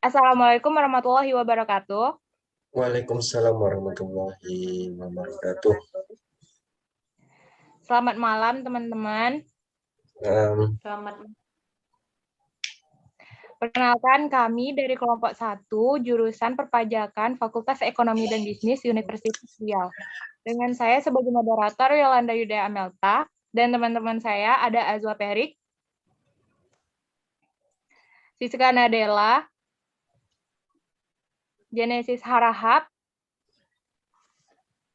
Assalamualaikum warahmatullahi wabarakatuh. Waalaikumsalam warahmatullahi wabarakatuh. Selamat malam, teman-teman. Selamat. Perkenalkan, kami dari kelompok 1, jurusan Perpajakan, Fakultas Ekonomi dan Bisnis, Universitas Riau. Dengan saya sebagai moderator, Yolanda Yudaya Amelta, dan teman-teman saya ada Azwa Perik, Siska Nadela, Genesis Harahap,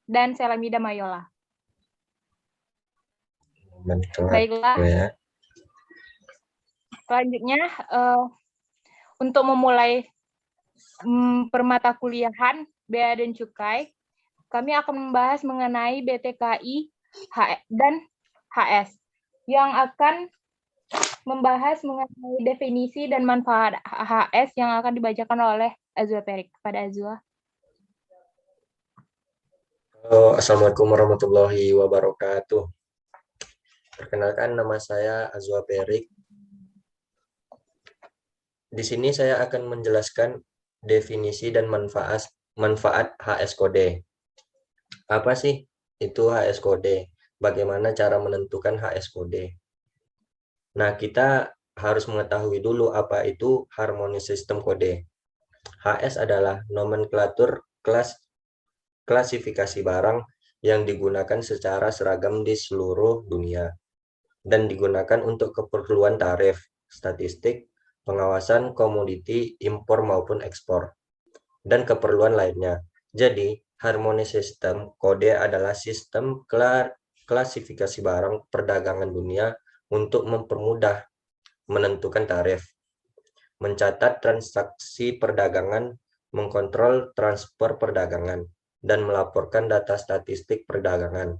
dan Selamida Mayola. Baiklah, selanjutnya untuk memulai permata kuliahan Bea dan Cukai, kami akan membahas mengenai BTKI dan HS, yang akan membahas mengenai definisi dan manfaat HS yang akan dibacakan oleh Azwa Perik. Kepada Azwa. Assalamualaikum warahmatullahi wabarakatuh. Perkenalkan, nama saya Azwa Perik. Di sini saya akan menjelaskan definisi dan manfaat HS kode. Apa sih itu HS kode? Bagaimana cara menentukan HS kode? Nah, kita harus mengetahui dulu apa itu harmoni sistem kode. HS adalah nomenklatur klasifikasi barang yang digunakan secara seragam di seluruh dunia dan digunakan untuk keperluan tarif, statistik, pengawasan komoditi impor maupun ekspor, dan keperluan lainnya. Jadi, harmoni sistem kode adalah sistem klasifikasi barang perdagangan dunia untuk mempermudah menentukan tarif, mencatat transaksi perdagangan, mengkontrol transfer perdagangan, dan melaporkan data statistik perdagangan.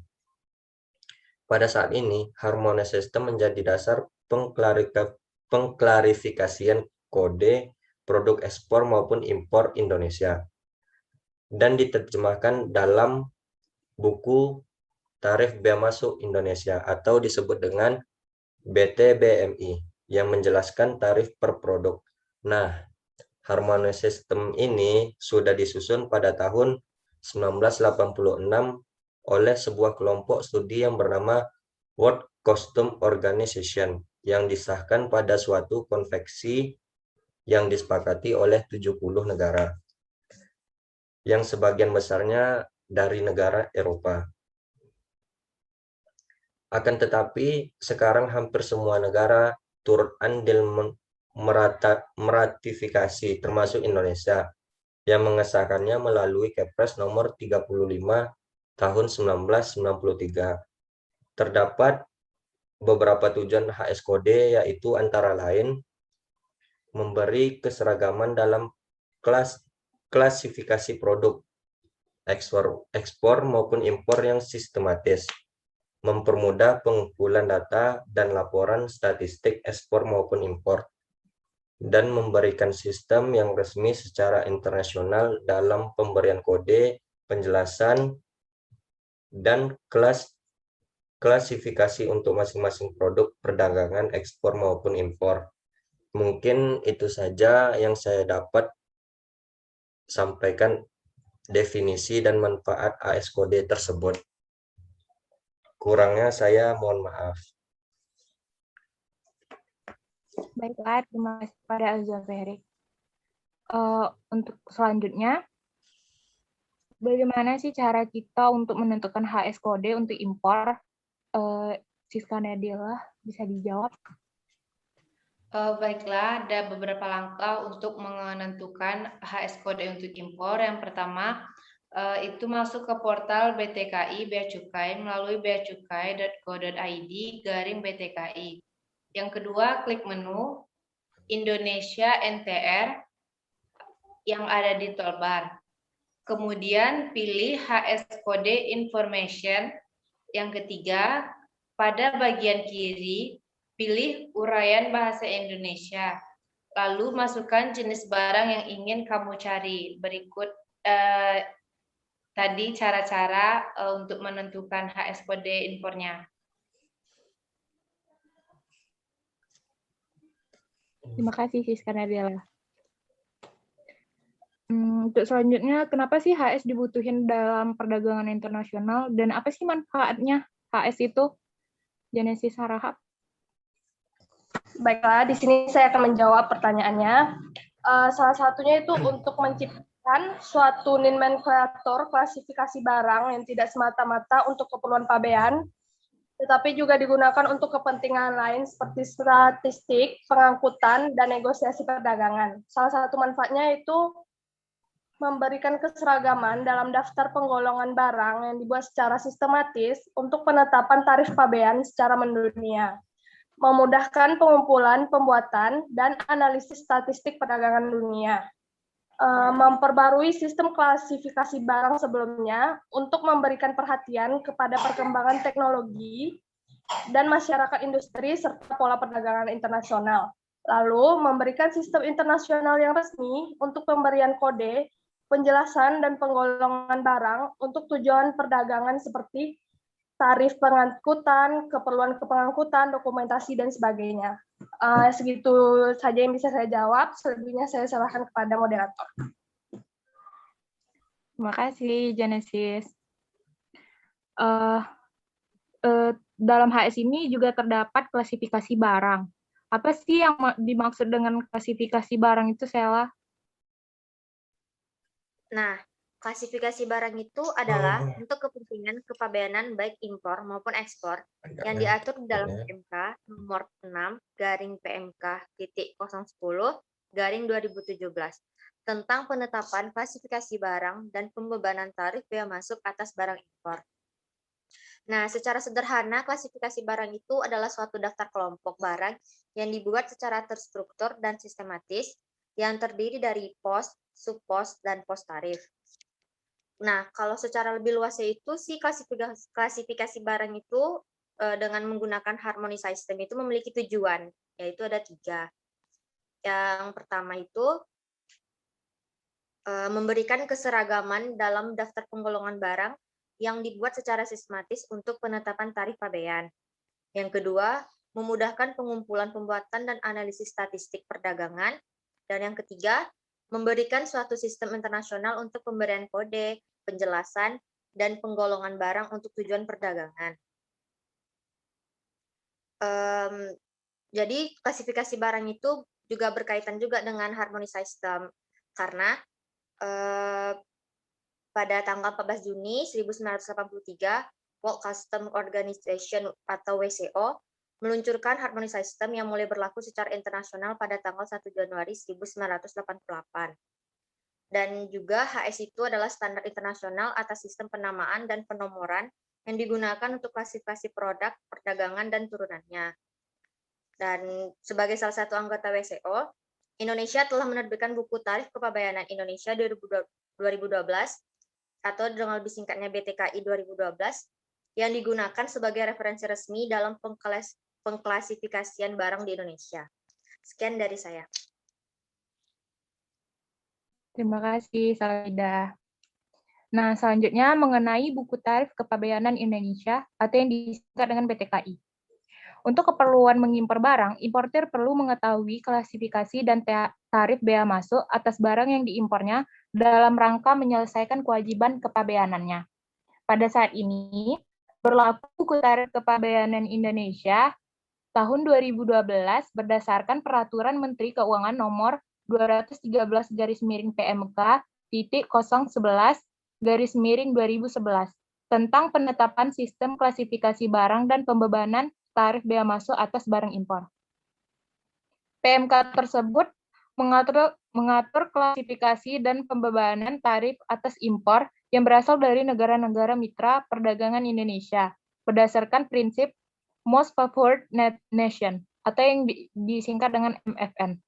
Pada saat ini, harmoni sistem menjadi dasar pengklarifikasian kode produk ekspor maupun impor Indonesia dan diterjemahkan dalam buku Tarif Bea Masuk Indonesia atau disebut dengan BTBMI yang menjelaskan tarif per produk. Nah, harmoni sistem ini sudah disusun pada tahun 1986 oleh sebuah kelompok studi yang bernama World Customs Organization yang disahkan pada suatu konvensi yang disepakati oleh 70 negara, yang sebagian besarnya dari negara Eropa. Akan tetapi, sekarang hampir semua negara turut andil meratifikasi, termasuk Indonesia, yang mengesahkannya melalui Kepres nomor 35 tahun 1993. Terdapat beberapa tujuan HS kode, yaitu antara lain memberi keseragaman dalam klasifikasi produk ekspor maupun impor yang sistematis, mempermudah pengumpulan data dan laporan statistik ekspor maupun impor, dan memberikan sistem yang resmi secara internasional dalam pemberian kode, penjelasan, dan klasifikasi untuk masing-masing produk perdagangan ekspor maupun impor. Mungkin itu saja yang saya dapat sampaikan definisi dan manfaat AS kode tersebut. Kurangnya saya mohon maaf. Baiklah, terima kasih pada Azwa Perik. Untuk selanjutnya, bagaimana sih cara kita untuk menentukan HS kode untuk impor? Siska Nadela, bisa dijawab? Baiklah, ada beberapa langkah untuk menentukan HS kode untuk impor. Yang pertama, itu masuk ke portal BTKI Bea Cukai melalui beacukai.go.id/BTKI. Yang kedua, klik menu Indonesia NTR yang ada di toolbar. Kemudian pilih HS Code Information. Yang ketiga, pada bagian kiri, pilih uraian bahasa Indonesia. Lalu masukkan jenis barang yang ingin kamu cari. Berikut tadi cara-cara untuk menentukan HS kode impornya. Terima kasih, Siska Nadela. Untuk selanjutnya, kenapa sih HS dibutuhin dalam perdagangan internasional dan apa sih manfaatnya HS itu? Genesis Harahap. Baiklah, di sini saya akan menjawab pertanyaannya. Salah satunya itu untuk menciptakan suatu nomenklatur klasifikasi barang yang tidak semata-mata untuk keperluan pabean, tetapi juga digunakan untuk kepentingan lain seperti statistik, pengangkutan, dan negosiasi perdagangan. Salah satu manfaatnya itu memberikan keseragaman dalam daftar penggolongan barang yang dibuat secara sistematis untuk penetapan tarif pabean secara mendunia, memudahkan pengumpulan, pembuatan, dan analisis statistik perdagangan dunia, memperbarui sistem klasifikasi barang sebelumnya untuk memberikan perhatian kepada perkembangan teknologi dan masyarakat industri serta pola perdagangan internasional. Lalu, memberikan sistem internasional yang resmi untuk pemberian kode, penjelasan, dan penggolongan barang untuk tujuan perdagangan seperti tarif pengangkutan, keperluan kepengangkutan, dokumentasi, dan sebagainya. Segitu saja yang bisa saya jawab. Selebihnya saya serahkan kepada moderator. Terima kasih, Genesis. Dalam HS ini juga terdapat klasifikasi barang. Apa sih yang dimaksud dengan klasifikasi barang itu, Sela? Nah, klasifikasi barang itu adalah untuk kepentingan kepabeanan baik impor maupun ekspor yang diatur di dalam PMK nomor 6/PMK.010/2017 tentang penetapan klasifikasi barang dan pembebanan tarif bea masuk atas barang impor. Nah, secara sederhana, klasifikasi barang itu adalah suatu daftar kelompok barang yang dibuat secara terstruktur dan sistematis yang terdiri dari pos, subpos, dan pos tarif. Nah, kalau secara lebih luasnya itu sih klasifikasi barang itu dengan menggunakan harmonized system itu memiliki tujuan, yaitu ada 3. Yang pertama itu memberikan keseragaman dalam daftar penggolongan barang yang dibuat secara sistematis untuk penetapan tarif pabean. Yang kedua, memudahkan pengumpulan, pembuatan, dan analisis statistik perdagangan. Dan yang ketiga, memberikan suatu sistem internasional untuk pemberian kode, penjelasan, dan penggolongan barang untuk tujuan perdagangan. Jadi klasifikasi barang itu juga berkaitan juga dengan harmonized system, karena pada tanggal 14 Juni 1983, World Customs Organization atau WCO meluncurkan harmonized system yang mulai berlaku secara internasional pada tanggal 1 Januari 1988. Dan juga HS itu adalah standar internasional atas sistem penamaan dan penomoran yang digunakan untuk klasifikasi produk, perdagangan, dan turunannya. Dan sebagai salah satu anggota WCO, Indonesia telah menerbitkan buku tarif kepabeanan Indonesia 2012 atau dengan lebih singkatnya BTKI 2012 yang digunakan sebagai referensi resmi dalam pengklasifikasian barang di Indonesia. Sekian dari saya. Terima kasih, Salida. Nah, selanjutnya mengenai buku tarif kepabeanan Indonesia atau yang disingkat dengan BTKI. Untuk keperluan mengimpor barang, importir perlu mengetahui klasifikasi dan tarif bea masuk atas barang yang diimpornya dalam rangka menyelesaikan kewajiban kepabeanannya. Pada saat ini, berlaku buku tarif kepabeanan Indonesia tahun 2012 berdasarkan Peraturan Menteri Keuangan nomor 213/PMK.011/2011 tentang penetapan sistem klasifikasi barang dan pembebanan tarif bea masuk atas barang impor. PMK tersebut mengatur klasifikasi dan pembebanan tarif atas impor yang berasal dari negara-negara mitra perdagangan Indonesia berdasarkan prinsip Most Favored Nation atau yang disingkat dengan MFN.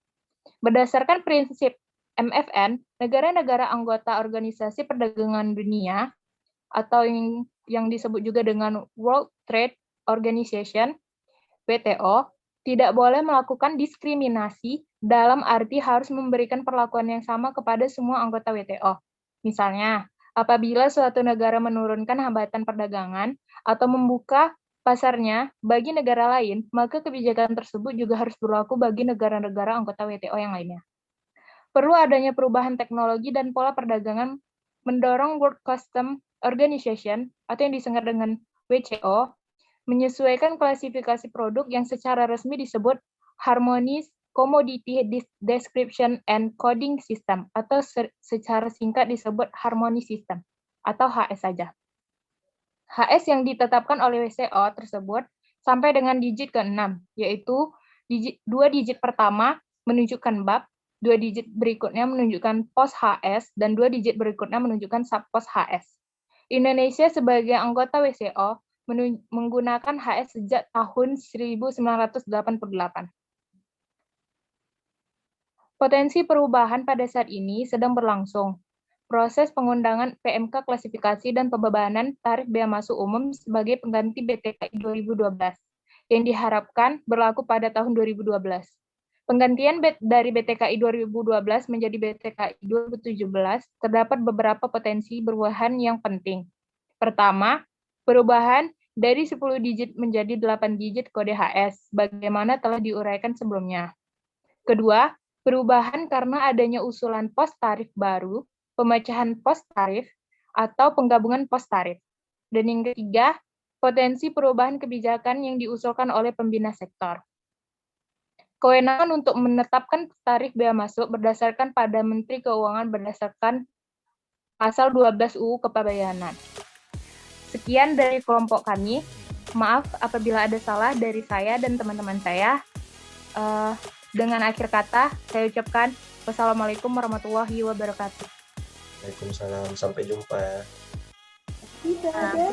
Berdasarkan prinsip MFN, negara-negara anggota Organisasi Perdagangan Dunia atau yang disebut juga dengan World Trade Organization, WTO, tidak boleh melakukan diskriminasi dalam arti harus memberikan perlakuan yang sama kepada semua anggota WTO. Misalnya, apabila suatu negara menurunkan hambatan perdagangan atau membuka pasarnya bagi negara lain, maka kebijakan tersebut juga harus berlaku bagi negara-negara anggota WTO yang lainnya. Perlu adanya perubahan teknologi dan pola perdagangan mendorong World Customs Organization atau yang disingkat dengan WCO menyesuaikan klasifikasi produk yang secara resmi disebut Harmonized Commodity Description and Coding System atau secara singkat disebut Harmony System atau HS saja. HS yang ditetapkan oleh WCO tersebut sampai dengan digit ke-6, yaitu 2 digit pertama menunjukkan bab, 2 digit berikutnya menunjukkan pos HS, dan 2 digit berikutnya menunjukkan subpos HS. Indonesia sebagai anggota WCO menggunakan HS sejak tahun 1988. Potensi perubahan pada saat ini sedang berlangsung. Proses pengundangan PMK klasifikasi dan pembebanan tarif bea masuk umum sebagai pengganti BTKI 2012 yang diharapkan berlaku pada tahun 2012. Penggantian dari BTKI 2012 menjadi BTKI 2017 terdapat beberapa potensi perubahan yang penting. Pertama, perubahan dari 10 digit menjadi 8 digit kode HS, bagaimana telah diuraikan sebelumnya. Kedua, perubahan karena adanya usulan pos tarif baru, pemecahan pos tarif, atau penggabungan pos tarif. Dan yang ketiga, potensi perubahan kebijakan yang diusulkan oleh pembina sektor. Kewenangan untuk menetapkan tarif bea masuk berdasarkan pada Menteri Keuangan berdasarkan Pasal 12 UU Kepabeanan. Sekian dari kelompok kami. Maaf apabila ada salah dari saya dan teman-teman saya. Dengan akhir kata, saya ucapkan wassalamualaikum warahmatullahi wabarakatuh. Waalaikumsalam. Sampai jumpa. Tidak ada.